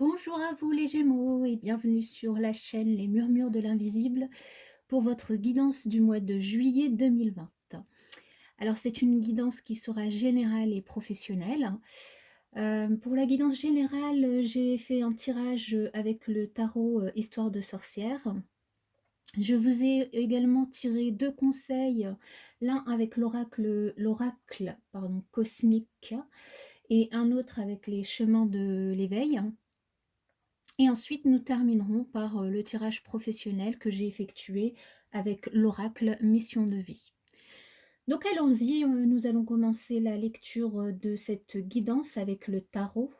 Bonjour à vous les Gémeaux et bienvenue sur la chaîne Les Murmures de l'Invisible pour votre guidance du mois de juillet 2020. Alors c'est une guidance qui sera générale et professionnelle. Pour la guidance générale, j'ai fait un tirage avec le tarot Histoire de sorcière. Je vous ai également tiré deux conseils, l'un avec l'oracle cosmique et un autre avec les chemins de l'éveil. Et ensuite, nous terminerons par le tirage professionnel que j'ai effectué avec l'oracle Mission de vie. Donc allons-y, nous allons commencer la lecture de cette guidance avec le tarot.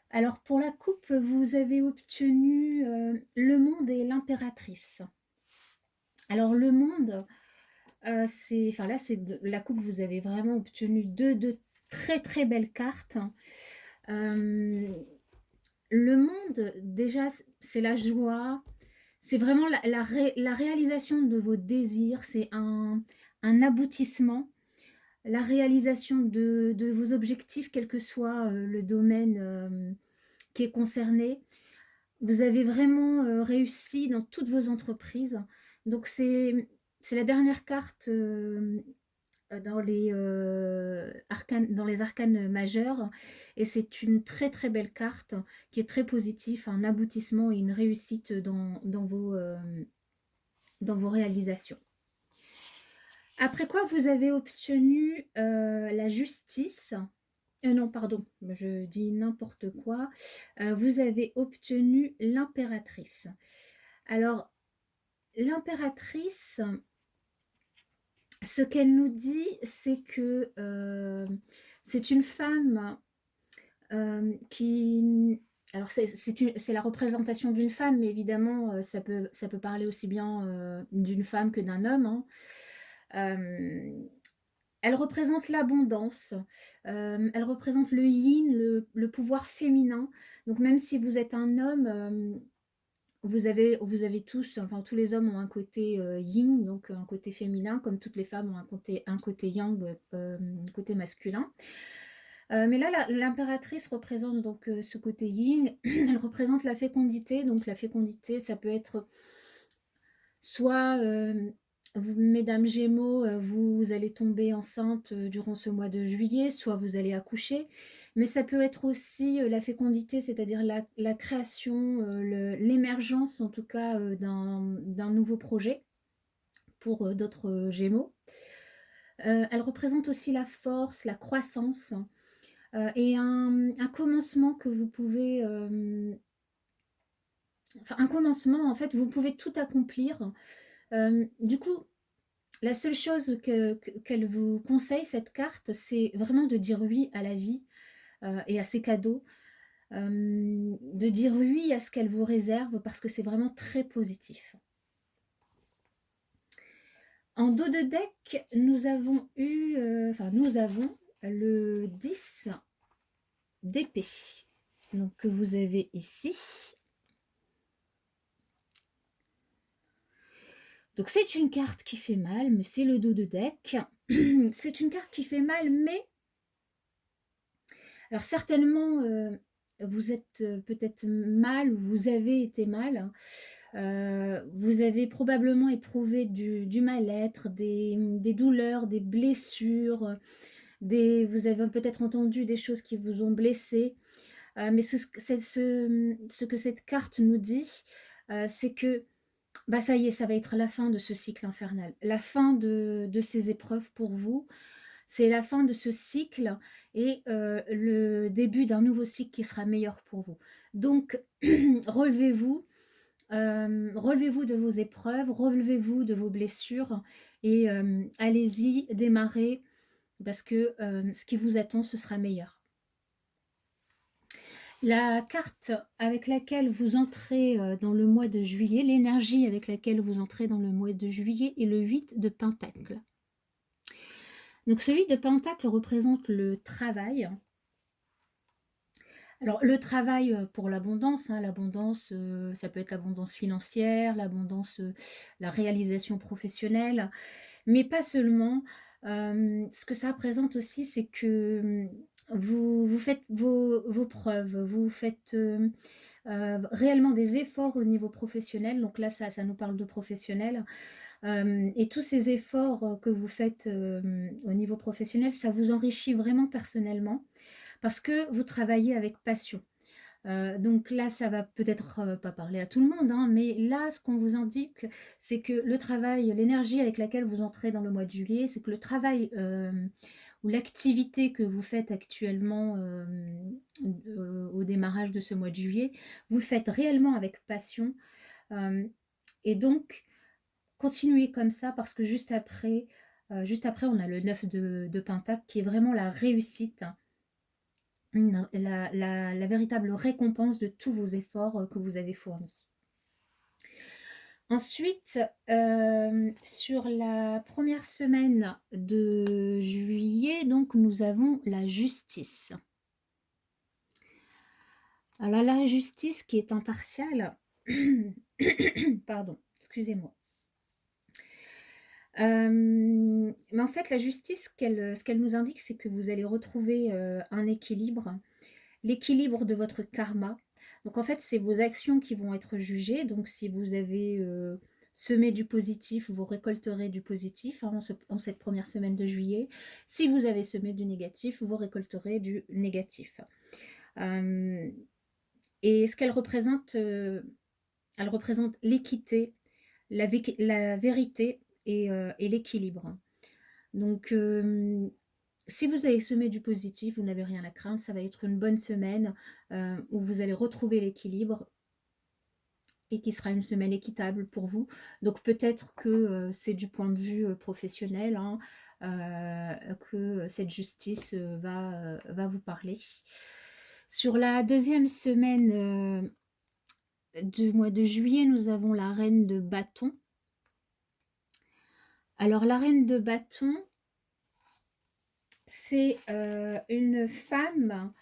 Alors pour la coupe, vous avez obtenu le monde et l'impératrice. Alors le monde, la coupe, vous avez vraiment obtenu deux très très belles cartes. Euh, le monde, déjà, c'est la joie, c'est vraiment la réalisation de vos désirs, c'est un aboutissement, la réalisation de vos objectifs, quel que soit le domaine qui est concerné. Vous avez vraiment réussi dans toutes vos entreprises. Donc c'est la dernière carte dans les arcanes majeurs, et c'est une très très belle carte qui est très positive, un aboutissement et une réussite dans vos réalisations. Après quoi, vous avez obtenu la justice. Non, pardon, je dis n'importe quoi. Vous avez obtenu l'impératrice. Alors, l'impératrice, ce qu'elle nous dit, c'est que c'est une femme qui... Alors, c'est la représentation d'une femme, mais évidemment, ça peut parler aussi bien d'une femme que d'un homme, hein. Elle représente l'abondance, elle représente le yin, le pouvoir féminin. Donc, même si vous êtes un homme, vous avez tous, enfin tous les hommes ont un côté yin, donc un côté féminin, comme toutes les femmes ont un côté yang, un côté masculin. Mais là, l'impératrice représente donc ce côté yin. Elle représente la fécondité. Donc la fécondité, ça peut être soit, vous, mesdames Gémeaux, vous allez tomber enceinte durant ce mois de juillet, soit vous allez accoucher. Mais ça peut être aussi la fécondité, c'est-à-dire la création, l'émergence en tout cas d'un nouveau projet pour d'autres Gémeaux. Elle représente aussi la force, la croissance et un commencement que vous pouvez... Enfin, un commencement, en fait, vous pouvez tout accomplir. Du coup, la seule chose qu'elle vous conseille, cette carte, c'est vraiment de dire oui à la vie et à ses cadeaux, de dire oui à ce qu'elle vous réserve parce que c'est vraiment très positif. En dos de deck, nous avons le 10 d'épée, donc que vous avez ici. Donc c'est une carte qui fait mal, mais c'est le dos de deck. C'est une carte qui fait mal, mais... Alors certainement, vous êtes peut-être mal ou vous avez été mal. Vous avez probablement éprouvé du mal-être, des douleurs, des blessures, vous avez peut-être entendu des choses qui vous ont blessé. Mais ce que cette carte nous dit, c'est que bah, ça y est, ça va être la fin de ce cycle infernal, la fin de ces épreuves pour vous. C'est la fin de ce cycle et le début d'un nouveau cycle qui sera meilleur pour vous. Donc, relevez-vous, relevez-vous de vos épreuves, relevez-vous de vos blessures et allez-y, démarrez, parce que ce qui vous attend, ce sera meilleur. La carte avec laquelle vous entrez dans le mois de juillet, l'énergie avec laquelle vous entrez dans le mois de juillet est le 8 de Pentacle. Donc celui de Pentacle représente le travail. Alors le travail pour l'abondance, hein, l'abondance, ça peut être l'abondance financière, l'abondance, la réalisation professionnelle, mais pas seulement. Ce que ça représente aussi, c'est que vous faites vos preuves, vous faites, réellement des efforts au niveau professionnel. Donc là, ça nous parle de professionnel. Et tous ces efforts, que vous faites, au niveau professionnel, ça vous enrichit vraiment personnellement parce que vous travaillez avec passion. Donc là, ça va peut-être, pas parler à tout le monde, hein, mais là, ce qu'on vous indique, c'est que le travail, l'énergie avec laquelle vous entrez dans le mois de juillet, c'est que le travail, ou l'activité que vous faites actuellement, au démarrage de ce mois de juillet, vous le faites réellement avec passion, hem et donc continuez comme ça parce que juste après, on a le 9 de pentacle qui est vraiment la réussite. La véritable récompense de tous vos efforts, que vous avez fournis. Ensuite, sur la première semaine de juillet, donc nous avons la justice. Alors la justice qui est impartiale pardon, excusez-moi. Mais en fait, la justice, ce qu'elle nous indique, c'est que vous allez retrouver, un équilibre. L'équilibre de votre karma. Donc en fait, c'est vos actions qui vont être jugées. Donc si vous avez, semé du positif, vous récolterez du positif, hein, en cette première semaine de juillet. Si vous avez semé du négatif, vous récolterez du négatif. Hem et ce qu'elle représente, elle représente l'équité, la vérité et l'équilibre. Donc, si vous avez semé du positif, vous n'avez rien à craindre, ça va être une bonne semaine, où vous allez retrouver l'équilibre et qui sera une semaine équitable pour vous. Donc peut-être que, c'est du point de vue, professionnel, hein, que cette justice, va vous parler. Sur la deuxième semaine, du mois de juillet, nous avons la reine de bâton. Alors la reine de bâton, c'est, une femme,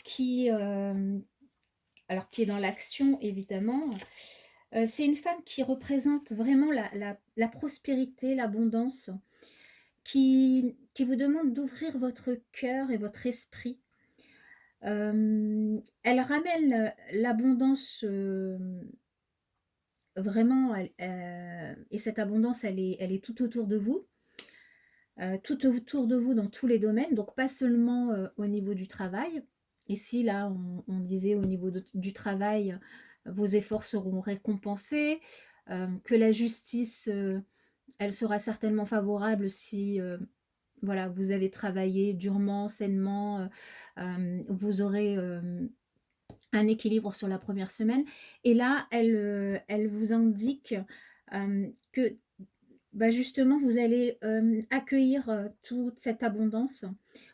qui, alors qui est dans l'action évidemment. C'est une femme qui représente vraiment la prospérité, l'abondance, qui vous demande d'ouvrir votre cœur et votre esprit. Elle ramène, l'abondance, vraiment et cette abondance, elle est tout autour de vous. Tout autour de vous dans tous les domaines, donc pas seulement, au niveau du travail. Ici, là, on disait au niveau du travail, vos efforts seront récompensés, que la justice, elle sera certainement favorable si, voilà, vous avez travaillé durement, sainement, vous aurez, un équilibre sur la première semaine. Et là, elle vous indique, que bah, justement, vous allez, accueillir, toute cette abondance.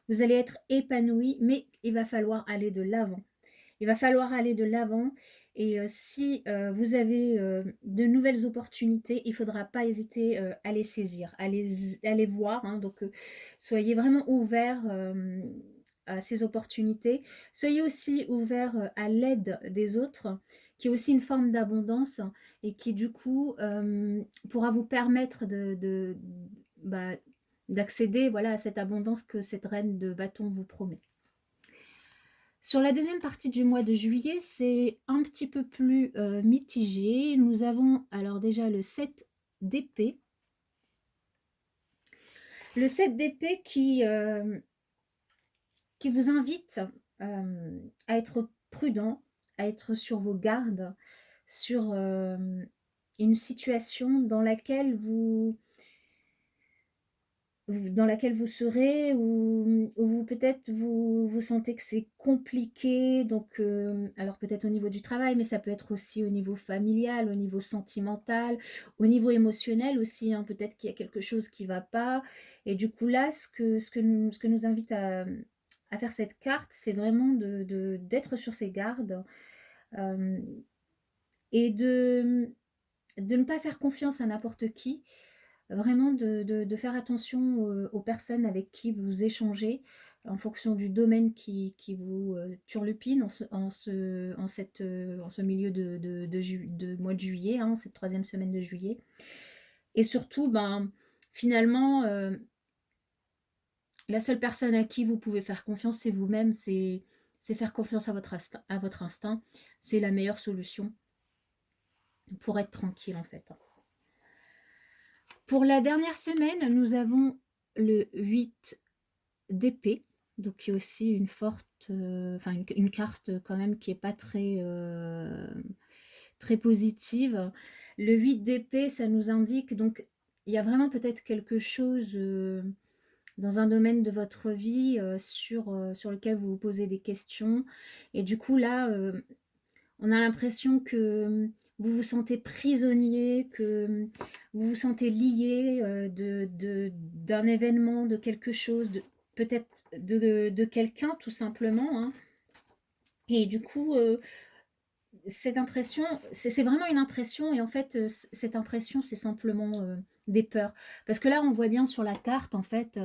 Vous allez être épanoui, mais il va falloir aller de l'avant. Il va falloir aller de l'avant et si, vous avez, de nouvelles opportunités, il ne faudra pas hésiter, à les saisir, à les voir, hein. Donc, soyez vraiment ouverts, à ces opportunités. Soyez aussi ouverts, à l'aide des autres, qui est aussi une forme d'abondance et qui du coup, pourra vous permettre bah, d'accéder, voilà, à cette abondance que cette reine de bâton vous promet. Sur la deuxième partie du mois de juillet, c'est un petit peu plus, mitigé. Nous avons alors déjà le 7 d'épée. Le 7 d'épée qui vous invite, à être prudent, à être sur vos gardes, sur, une situation dans laquelle vous serez ou vous peut-être vous sentez que c'est compliqué donc alors peut-être au niveau du travail, mais ça peut être aussi au niveau familial, au niveau sentimental, au niveau émotionnel aussi, hein. Peut-être qu'il y a quelque chose qui va pas et du coup là, ce que nous invite à faire cette carte, c'est vraiment d'être sur ses gardes, hem et de ne pas faire confiance à n'importe qui. Vraiment de faire attention, aux personnes avec qui vous échangez, en fonction du domaine qui vous, turlupine en ce milieu de mois de juillet, hein, cette troisième semaine de juillet et surtout, ben, finalement, La seule personne à qui vous pouvez faire confiance, c'est vous-même, c'est faire confiance à votre instinct. C'est la meilleure solution pour être tranquille, en fait. Pour la dernière semaine, nous avons le 8 d'épée, donc qui est aussi une forte, enfin une carte quand même qui est pas très positive. Le 8 d'épée, ça nous indique, donc il y a vraiment peut-être quelque chose dans un domaine de votre vie sur lequel vous vous posez des questions. Et du coup, là, on a l'impression que vous vous sentez prisonnier, que vous vous sentez lié d'un événement, de quelque chose, peut-être de quelqu'un tout simplement, hein. Et du coup, cette impression, c'est vraiment une impression, et en fait, cette impression, c'est simplement des peurs. Parce que là, on voit bien sur la carte, en fait,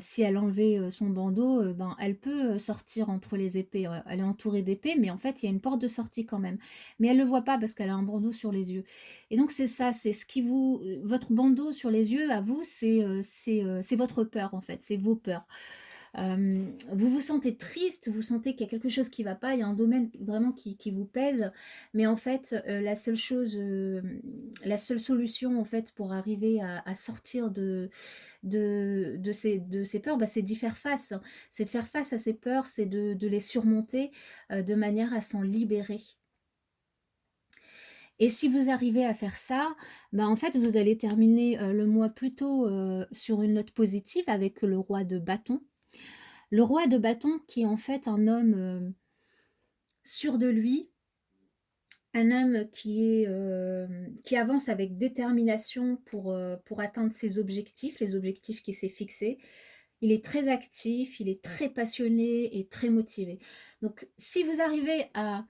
si elle enlevait son bandeau, ben, elle peut sortir entre les épées. Elle est entourée d'épées, mais en fait, il y a une porte de sortie quand même. Mais elle ne le voit pas parce qu'elle a un bandeau sur les yeux. Et donc, c'est ça, c'est ce qui vous... Votre bandeau sur les yeux, à vous, c'est votre peur, en fait, c'est vos peurs. Vous vous sentez triste, vous sentez qu'il y a quelque chose qui ne va pas, il y a un domaine vraiment qui vous pèse, mais en fait, la seule solution en fait pour arriver à sortir de ces peurs, bah, c'est d'y faire face. C'est de faire face à ces peurs, c'est de les surmonter de manière à s'en libérer. Et si vous arrivez à faire ça, bah, en fait, vous allez terminer le mois plutôt sur une note positive avec le roi de bâton. Le roi de bâton qui est en fait un homme sûr de lui, un homme qui avance avec détermination pour atteindre ses objectifs, les objectifs qu'il s'est fixés. Il est très actif, il est très passionné et très motivé. Donc si vous arrivez à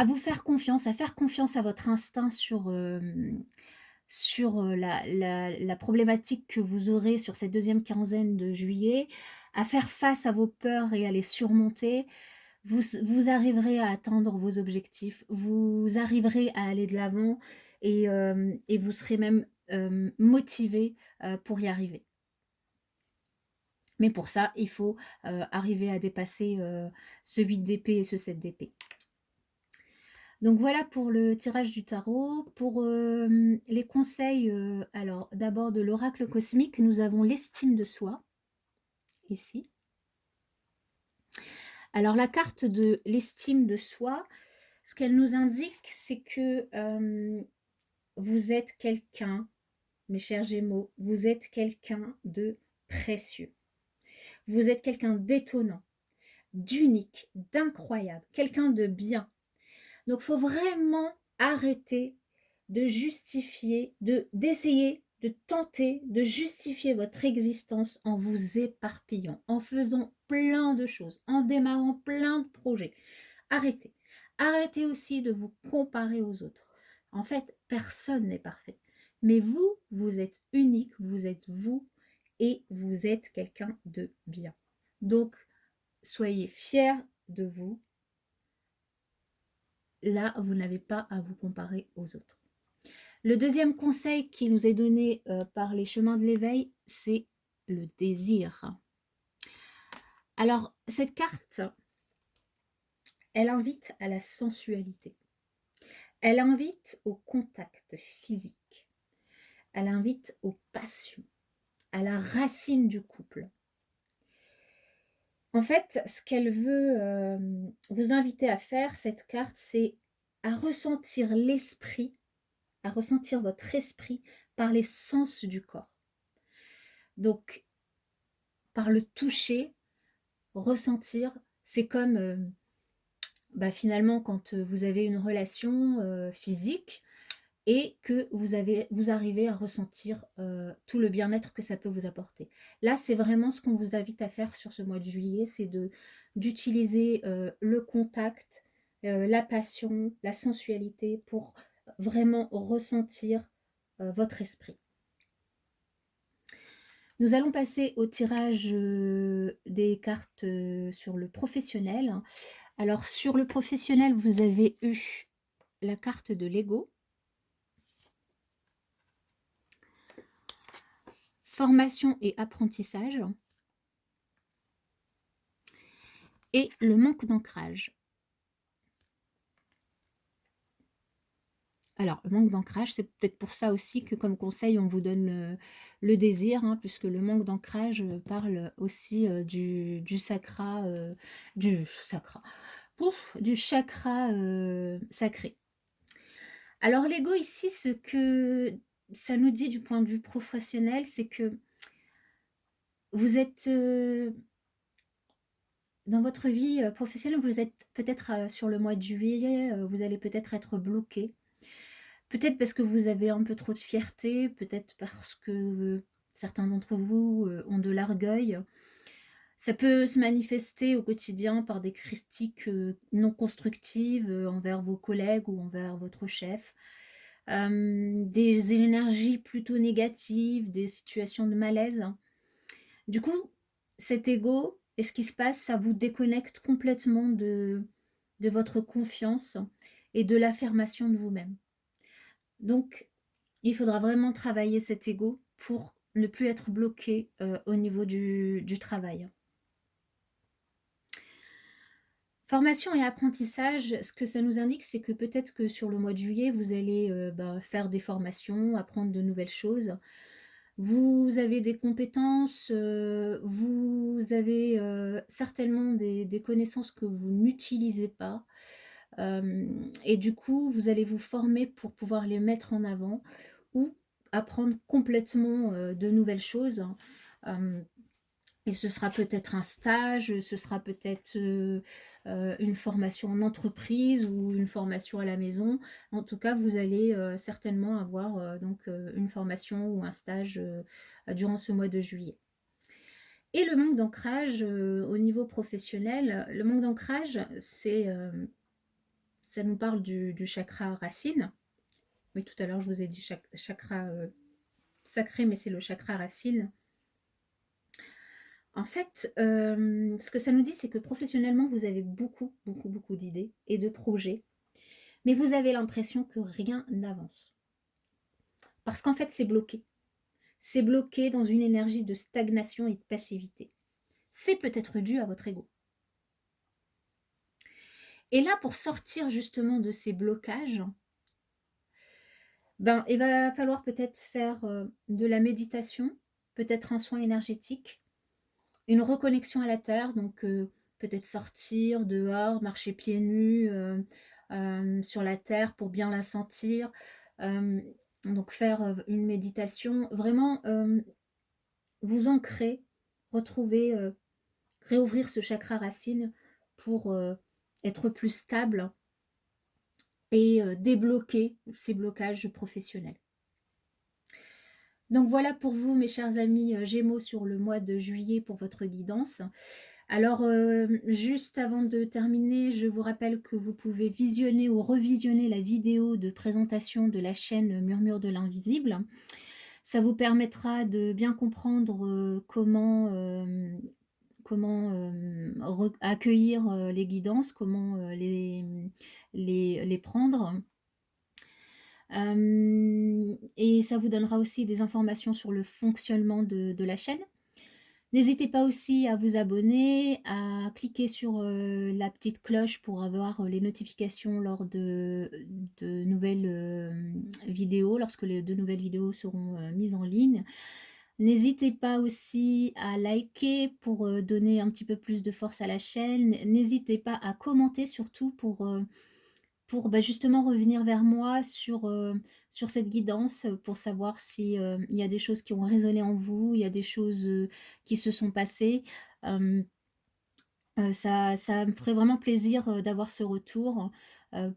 vous faire confiance, à faire confiance à votre instinct sur la problématique que vous aurez sur cette deuxième quinzaine de juillet, à faire face à vos peurs et à les surmonter, vous arriverez à atteindre vos objectifs, vous arriverez à aller de l'avant et vous serez même motivé pour y arriver. Mais pour ça, il faut arriver à dépasser ce 8 d'épée et ce 7 d'épée. Donc voilà pour le tirage du tarot. Pour les conseils, alors d'abord de l'oracle cosmique, nous avons l'estime de soi, ici. Alors la carte de l'estime de soi, ce qu'elle nous indique, c'est que vous êtes quelqu'un, mes chers Gémeaux, vous êtes quelqu'un de précieux. Vous êtes quelqu'un d'étonnant, d'unique, d'incroyable, quelqu'un de bien. Donc, il faut vraiment arrêter de justifier, d'essayer, de tenter de justifier votre existence en vous éparpillant, en faisant plein de choses, en démarrant plein de projets. Arrêtez. Arrêtez aussi de vous comparer aux autres. En fait, personne n'est parfait. Mais vous, vous êtes unique, vous êtes vous, et vous êtes quelqu'un de bien. Donc, soyez fiers de vous. Là, vous n'avez pas à vous comparer aux autres. Le deuxième conseil qui nous est donné par les chemins de l'éveil, c'est le désir. Alors, cette carte, elle invite à la sensualité. Elle invite au contact physique. Elle invite aux passions, à la racine du couple. En fait, ce qu'elle veut vous inviter à faire, cette carte, c'est à ressentir l'esprit, à ressentir votre esprit par les sens du corps. Donc, par le toucher, ressentir, c'est comme finalement quand vous avez une relation physique et que vous arrivez à ressentir tout le bien-être que ça peut vous apporter. Là, c'est vraiment ce qu'on vous invite à faire sur ce mois de juillet, c'est d'utiliser le contact, la passion, la sensualité pour vraiment ressentir votre esprit. Nous allons passer au tirage des cartes sur le professionnel. Alors, sur le professionnel, vous avez eu la carte de l'ego. formation et apprentissage et le manque d'ancrage. Alors, le manque d'ancrage, c'est peut-être pour ça aussi que comme conseil, on vous donne le désir, hein, puisque le manque d'ancrage parle aussi du chakra sacré. Alors l'ego ici, ce que ça nous dit du point de vue professionnel, c'est que vous êtes dans votre vie professionnelle, vous êtes peut-être sur le mois de juillet, vous allez peut-être être bloqué. Peut-être parce que vous avez un peu trop de fierté, peut-être parce que certains d'entre vous ont de l'orgueil. Ça peut se manifester au quotidien par des critiques non constructives envers vos collègues ou envers votre chef. Des énergies plutôt négatives, des situations de malaise. Du coup, cet ego et ce qui se passe, ça vous déconnecte complètement de votre confiance et de l'affirmation de vous-même. Donc, il faudra vraiment travailler cet ego pour ne plus être bloqué au niveau du travail. Formation et apprentissage, ce que ça nous indique, c'est que peut-être que sur le mois de juillet, vous allez faire des formations, apprendre de nouvelles choses. Vous avez des compétences, vous avez certainement des connaissances que vous n'utilisez pas. Et du coup, vous allez vous former pour pouvoir les mettre en avant ou apprendre complètement de nouvelles choses. Hem, et ce sera peut-être un stage, ce sera peut-être une formation en entreprise ou une formation à la maison. En tout cas, vous allez certainement avoir une formation ou un stage durant ce mois de juillet. Et le manque d'ancrage au niveau professionnel, le manque d'ancrage, ça nous parle du chakra racine. Oui, tout à l'heure, je vous ai dit chakra sacré, mais c'est le chakra racine. En fait, ce que ça nous dit, c'est que professionnellement, vous avez beaucoup, beaucoup, beaucoup d'idées et de projets, mais vous avez l'impression que rien n'avance. Parce qu'en fait, c'est bloqué. C'est bloqué dans une énergie de stagnation et de passivité. C'est peut-être dû à votre ego. Et là, pour sortir justement de ces blocages, il va falloir peut-être faire de la méditation, peut-être un soin énergétique, une reconnexion à la terre, donc peut-être sortir dehors, marcher pieds nus sur la terre pour bien la sentir, donc faire une méditation, vraiment vous ancrer, retrouver, réouvrir ce chakra racine pour être plus stable et débloquer ces blocages professionnels. Donc voilà pour vous, mes chers amis Gémeaux, sur le mois de juillet pour votre guidance. Alors, juste avant de terminer, je vous rappelle que vous pouvez visionner ou revisionner la vidéo de présentation de la chaîne Murmure de l'Invisible. Ça vous permettra de bien comprendre comment accueillir les guidances, comment les prendre. Et ça vous donnera aussi des informations sur le fonctionnement de la chaîne. N'hésitez pas aussi à vous abonner, à cliquer sur la petite cloche pour avoir les notifications lors de nouvelles vidéos, lorsque les de nouvelles vidéos seront mises en ligne. N'hésitez pas aussi à liker pour donner un petit peu plus de force à la chaîne. N'hésitez pas à commenter surtout pour justement revenir vers moi sur cette guidance, pour savoir si il y a des choses qui ont résonné en vous, il y a des choses qui se sont passées. Hem, ça me ferait vraiment plaisir d'avoir ce retour. Heu,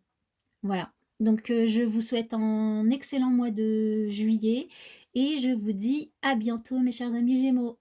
voilà. Donc je vous souhaite un excellent mois de juillet et je vous dis à bientôt mes chers amis Gémeaux.